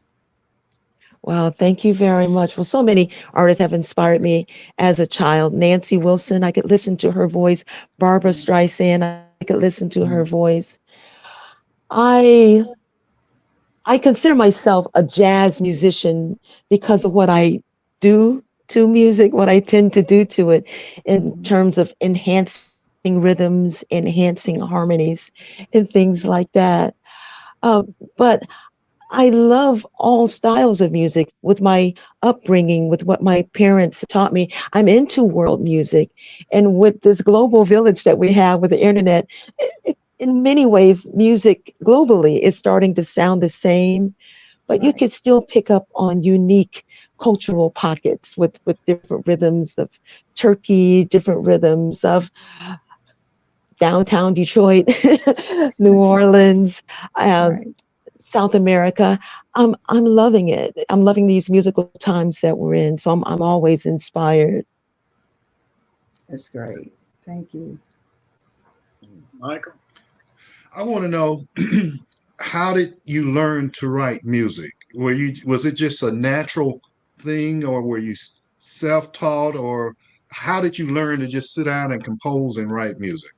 Speaker 6: Wow, thank you very much. Well, so many artists have inspired me as a child. Nancy Wilson, I could listen to her voice. Barbara Streisand, I could listen to her voice. I consider myself a jazz musician because of what I do to music, what I tend to do to it in terms of enhancing rhythms, enhancing harmonies, and things like that. But I love all styles of music with my upbringing, with what my parents taught me. I'm into world music. And with this global village that we have with the internet, in many ways, music globally is starting to sound the same, but you can still pick up on unique cultural pockets with different rhythms of Turkey, different rhythms of downtown Detroit, New Orleans, South America. I'm loving it. I'm loving these musical times that we're in. So I'm always inspired.
Speaker 3: That's great. Thank you.
Speaker 1: Michael?
Speaker 4: I want to know how did you learn to write music? Was it just a natural thing or were you self-taught or how did you learn to just sit down and compose and write music?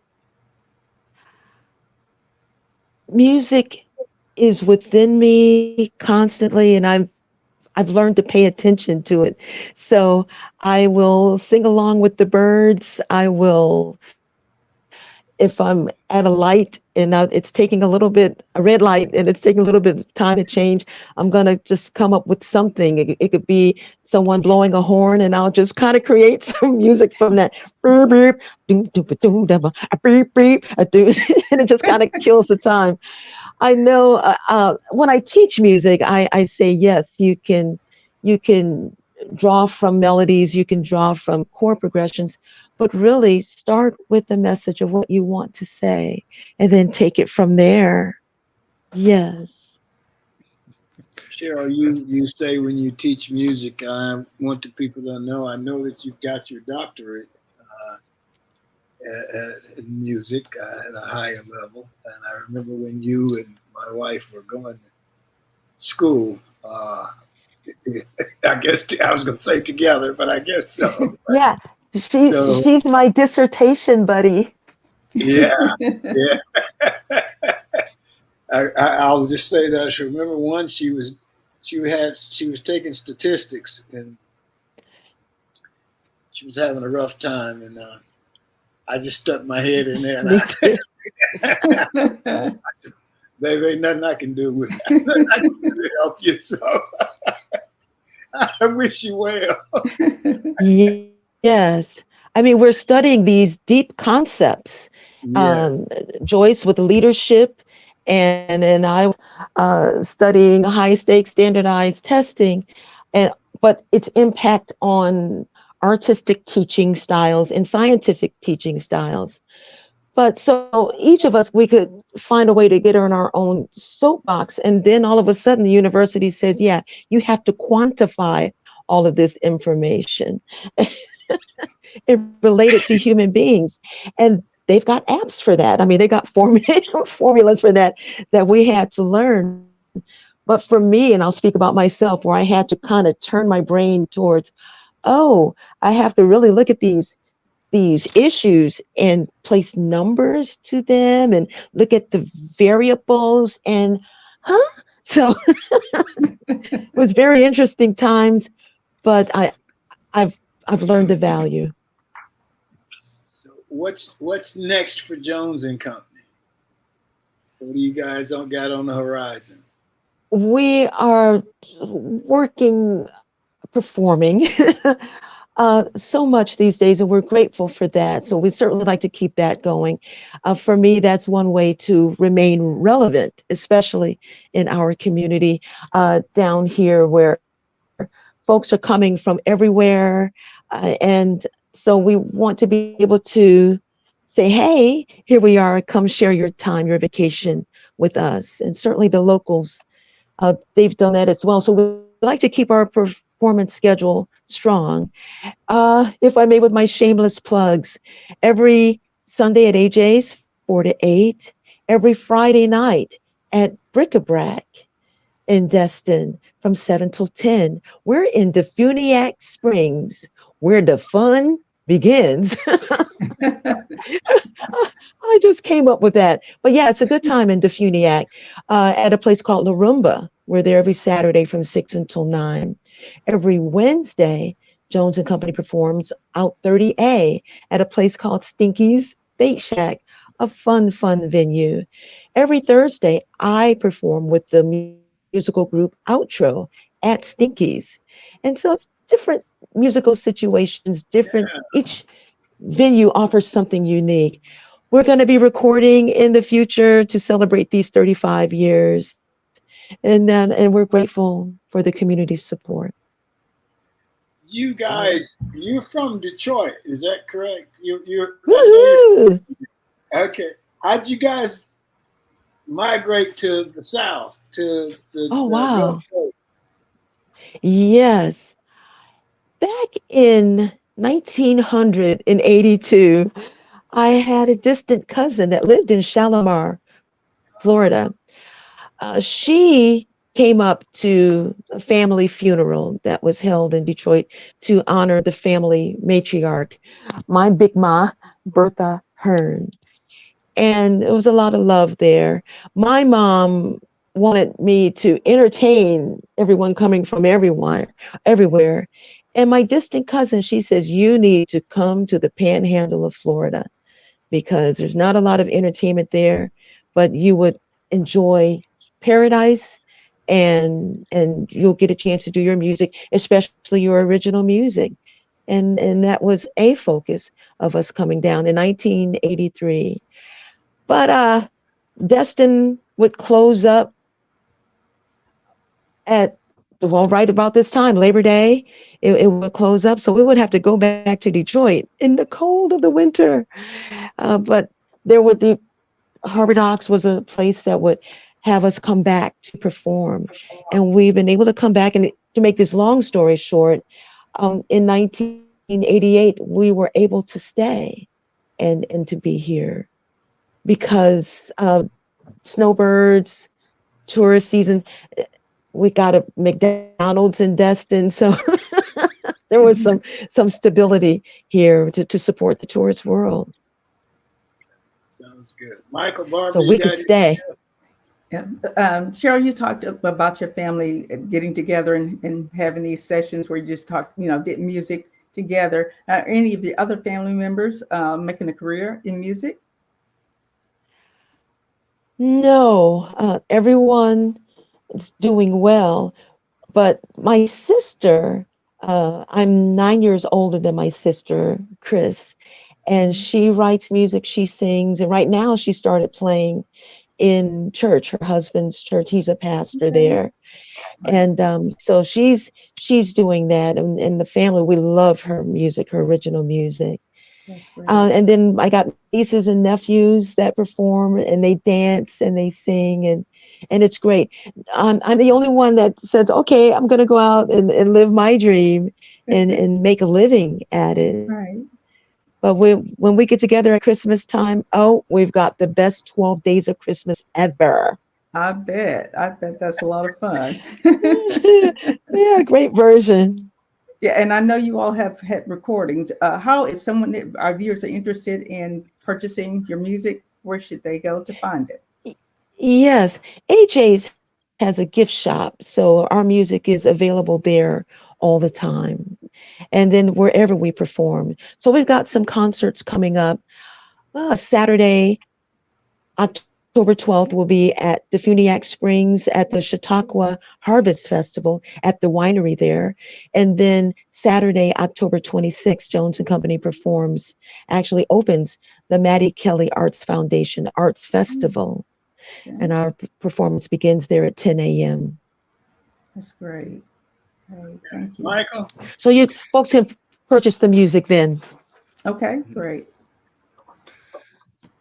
Speaker 6: Music is within me constantly, and I've learned to pay attention to it. So I will sing along with the birds. I will if I'm at a light and it's taking a red light, and it's taking a little bit of time to change, I'm going to just come up with something. It could be someone blowing a horn, and I'll just kind of create some music from that. Beep, beep, doom, doom, doom, doom, beep, beep, doom, and it just kind of kills the time. I know when I teach music, I say, yes, you can draw from melodies, you can draw from chord progressions, but really start with the message of what you want to say and then take it from there. Yes.
Speaker 1: Cheryl, you say when you teach music, I want the people to know. I know that you've got your doctorate in music at a higher level, and I remember when you and my wife were going to school. I guess I was going to say together, but I guess so.
Speaker 6: Yeah.
Speaker 1: So
Speaker 6: She's my dissertation buddy.
Speaker 1: yeah, yeah. I'll just say that I remember once she was taking statistics, and she was having a rough time, and I just stuck my head in there, and
Speaker 6: Me too.
Speaker 1: I said, "Baby, ain't nothing I can do with that. I can do to help you." So I wish you well.
Speaker 6: Yes. I mean, we're studying these deep concepts.
Speaker 1: Yes.
Speaker 6: Joyce with leadership, and then I studying high stakes standardized testing, and but its impact on artistic teaching styles and scientific teaching styles. But so each of us, we could find a way to get on our own soapbox. And then all of a sudden, the university says, yeah, you have to quantify all of this information and relate it to human beings. And they've got apps for that. I mean, they got formulas for that we had to learn. But for me, and I'll speak about myself, where I had to kind of turn my brain towards, oh, I have to really look at these issues and place numbers to them and look at the variables and so it was very interesting times, but I've learned the value.
Speaker 1: So what's next for Jones and Company? What do you guys got on the horizon?
Speaker 6: We are working, performing so much these days, and we're grateful for that. So we certainly like to keep that going. For me, that's one way to remain relevant, especially in our community down here, where folks are coming from everywhere. And so we want to be able to say, hey, here we are, come share your time, your vacation with us. And certainly the locals, they've done that as well. So we like to keep our performance schedule strong. If I may, with my shameless plugs, every Sunday at AJ's 4 to 8, every Friday night at Bric-a-Brac in Destin from 7 till 10. We're in Defuniak Springs, where the fun begins. I just came up with that. But yeah, it's a good time in Defuniak at a place called La Rumba. We're there every Saturday from 6 until 9. Every Wednesday, Jones and Company performs out 30A at a place called Stinky's Bait Shack, a fun venue. Every Thursday, I perform with the musical group Outro at Stinky's. And so it's different musical situations, different, each venue offers something unique. We're going to be recording in the future to celebrate these 35 years. And we're grateful for the community's support.
Speaker 1: You guys, you're from Detroit, is that correct?
Speaker 6: Woo-hoo!
Speaker 1: Okay. How'd you guys migrate to the South, to the
Speaker 6: Oh, wow.
Speaker 1: Gulf Coast?
Speaker 6: Yes. Back in 1982, I had a distant cousin that lived in Shalimar, Florida. She came up to a family funeral that was held in Detroit to honor the family matriarch, my Big Ma, Bertha Hearn. And there was a lot of love there. My mom wanted me to entertain everyone coming from everywhere. And my distant cousin, she says, you need to come to the panhandle of Florida. because there's not a lot of entertainment there, but you would enjoy paradise, and you'll get a chance to do your music, especially your original music. And that was a focus of us coming down in 1983. But Destin would close up at, well, right about this time, Labor Day, it would close up. So we would have to go back to Detroit in the cold of the winter. But there would be, Harbor Docks was a place that would have us come back to perform. And we've been able to come back. And to make this long story short, in 1988, we were able to stay and to be here because snowbirds, tourist season, we got a McDonald's in Destin. So there was some stability here to support the tourist world.
Speaker 1: Sounds good. Michael, Barbara,
Speaker 6: So we could stay.
Speaker 3: Yeah. Cheryl, you talked about your family getting together and having these sessions where you just talk, did music together. Are any of the other family members making a career in music?
Speaker 6: No, everyone is doing well. But my sister, I'm 9 years older than my sister, Chris, and she writes music, she sings, and right now she started playing in church, her husband's church. He's a pastor there. And so she's doing that. And the family, we love her music, her original music.
Speaker 3: That's great.
Speaker 6: And then I got nieces and nephews that perform, and they dance and they sing, and it's great. I'm the only one that says, okay, I'm going to go out and live my dream and make a living at it.
Speaker 3: Right.
Speaker 6: But when we get together at Christmas time, we've got the best 12 days of Christmas ever.
Speaker 3: I bet that's a lot of fun.
Speaker 6: Yeah, great version.
Speaker 3: Yeah, and I know you all have had recordings. If our viewers are interested in purchasing your music, where should they go to find it?
Speaker 6: Yes, AJ's has a gift shop, so our music is available there all the time. And then wherever we perform. So we've got some concerts coming up. Saturday, October 12th, will be at the Funiac Springs at the Chautauqua Harvest Festival at the winery there. And then Saturday, October 26th, Jones and Company opens the Maddie Kelly Arts Foundation Arts Festival. Okay. And our performance begins there at 10 a.m.
Speaker 3: That's great. Great. Thank you.
Speaker 1: Michael?
Speaker 6: So you folks can purchase the music then.
Speaker 3: Okay, great.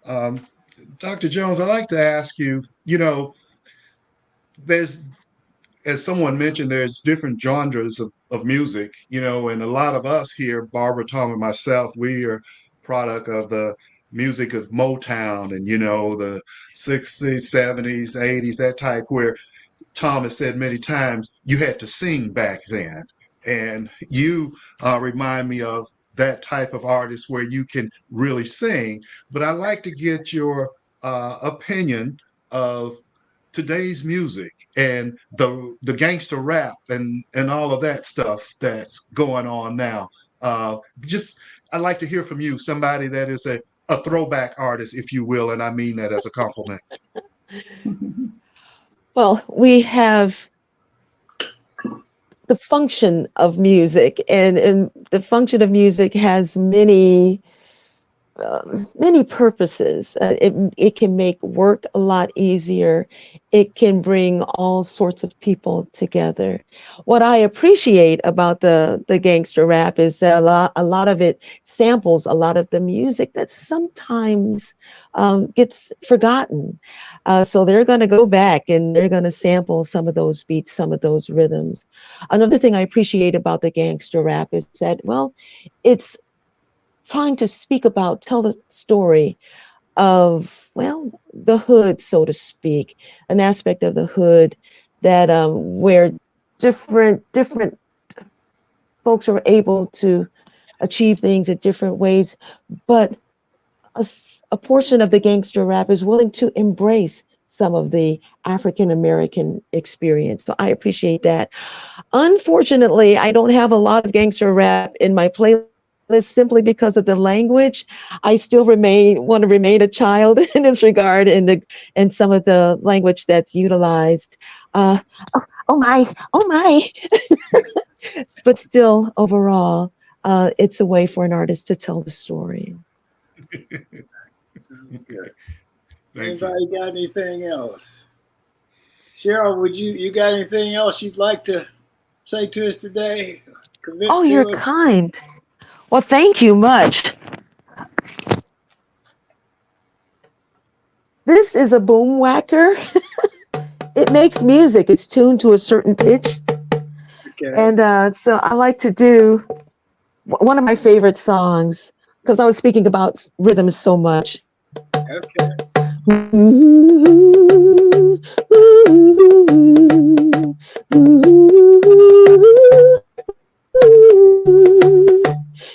Speaker 4: Dr. Jones, I'd like to ask you, there's, as someone mentioned, there's different genres of music, and a lot of us here, Barbara, Tom, and myself, we are product of the music of Motown and, the 60s, 70s, 80s, that type, where Tom has said many times, you had to sing back then. And you remind me of that type of artist where you can really sing. But I'd like to get your opinion of today's music and the gangster rap and all of that stuff that's going on now. I'd like to hear from you, somebody that is a throwback artist, if you will, and I mean that as a compliment.
Speaker 6: Well, we have the function of music, and the function of music has many purposes. It can make work a lot easier. It can bring all sorts of people together. What I appreciate about the gangster rap is that a lot of it samples a lot of the music that sometimes gets forgotten. So they're going to go back and they're going to sample some of those beats, some of those rhythms. Another thing I appreciate about the gangster rap is that, it's trying to tell the story of, the hood, so to speak, an aspect of the hood that where different folks are able to achieve things in different ways, but a portion of the gangster rap is willing to embrace some of the African American experience. So I appreciate that. Unfortunately, I don't have a lot of gangster rap in my playlist simply because of the language. I still want to remain a child in this regard in some of the language that's utilized. Uh, oh my, oh my. But still, overall, it's a way for an artist to tell the story.
Speaker 1: Sounds good.
Speaker 4: Thank you.
Speaker 1: Anybody got anything else? Cheryl, would you got anything else you'd like to say to us today?
Speaker 6: Oh,
Speaker 1: Commit
Speaker 6: you're
Speaker 1: to us?
Speaker 6: kind. Well, thank you much. This is a boom whacker. It makes music. It's tuned to a certain pitch.
Speaker 1: Okay.
Speaker 6: And so I like to do one of my favorite songs because I was speaking about rhythms so much.
Speaker 1: Okay.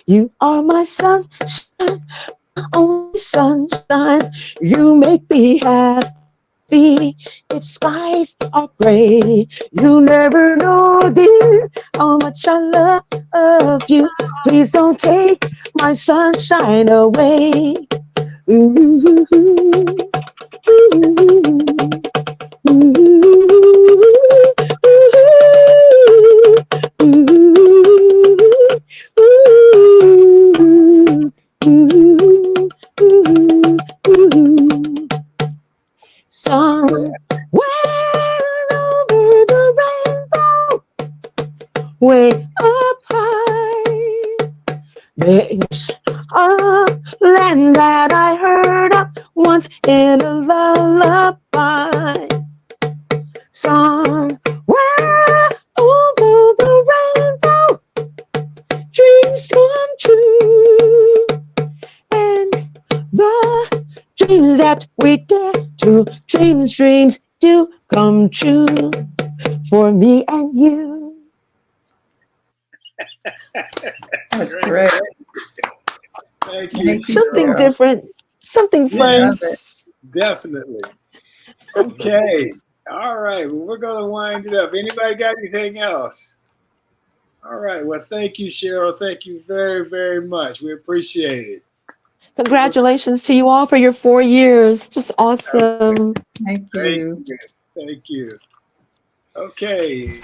Speaker 6: You are my sunshine, my only sunshine. You make me happy. If skies are gray, you never know, dear, how much I love you. Please don't take my sunshine away. Ooh, somewhere over the rainbow, way up high, there's a land that I heard of once in a lullaby. Somewhere over the rainbow, dreams come true. And the dreams that we dare to dreams do come true for me and you.
Speaker 3: That's great.
Speaker 1: Thank you,
Speaker 3: Thank you,
Speaker 6: Something
Speaker 1: Cheryl.
Speaker 3: Cheryl.
Speaker 6: different, something
Speaker 1: Yeah,
Speaker 6: fun.
Speaker 3: Love it.
Speaker 1: definitely. Okay. All right. Well, we're going to wind it up. Anybody got anything else? All right. Well, thank you, Cheryl. Thank you very, very much. We appreciate it.
Speaker 6: Congratulations to you all for your 4 years. Just awesome.
Speaker 3: Thank
Speaker 1: Thank
Speaker 3: you.
Speaker 1: you. Thank you. Okay.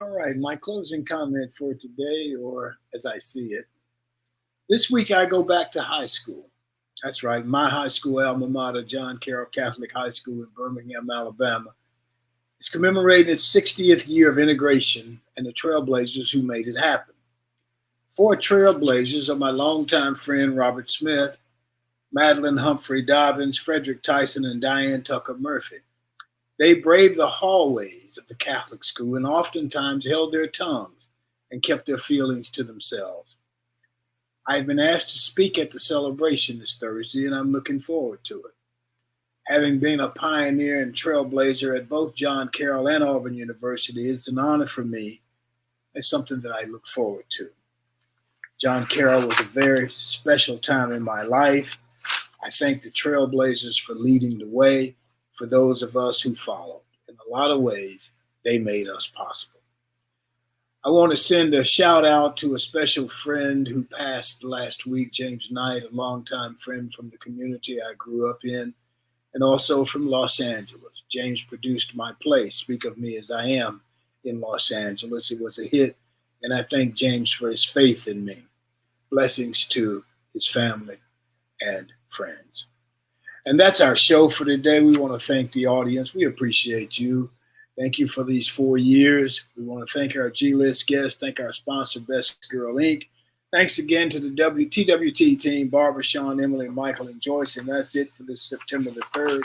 Speaker 1: All right. My closing comment for today, or as I see it, this week I go back to high school. That's right. My high school alma mater, John Carroll Catholic High School in Birmingham, Alabama, is commemorating its 60th year of integration and the trailblazers who made it happen. 4 trailblazers are my longtime friend Robert Smith, Madeline Humphrey Dobbins, Frederick Tyson, and Diane Tucker Murphy. They braved the hallways of the Catholic school and oftentimes held their tongues and kept their feelings to themselves. I've been asked to speak at the celebration this Thursday, and I'm looking forward to it. Having been a pioneer and trailblazer at both John Carroll and Auburn University, it's an honor for me and something that I look forward to. John Carroll was a very special time in my life. I thank the trailblazers for leading the way for those of us who followed. In a lot of ways, they made us possible. I want to send a shout out to a special friend who passed last week, James Knight, a longtime friend from the community I grew up in, and also from Los Angeles. James produced my play, Speak of Me as I Am, in Los Angeles. It was a hit, and I thank James for his faith in me. Blessings to his family and friends. And that's our show for today. We want to thank the audience. We appreciate you. Thank you for these 4 years. We want to thank our G-List guests, thank our sponsor, Best Girl Inc. Thanks again to the TWT team, Barbara, Sean, Emily, Michael, and Joyce. And that's it for this September the 3rd.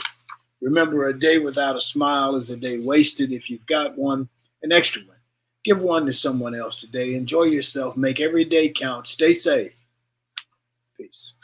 Speaker 1: Remember, a day without a smile is a day wasted. If you've got one, an extra one, give one to someone else today. Enjoy yourself. Make every day count. Stay safe. Peace.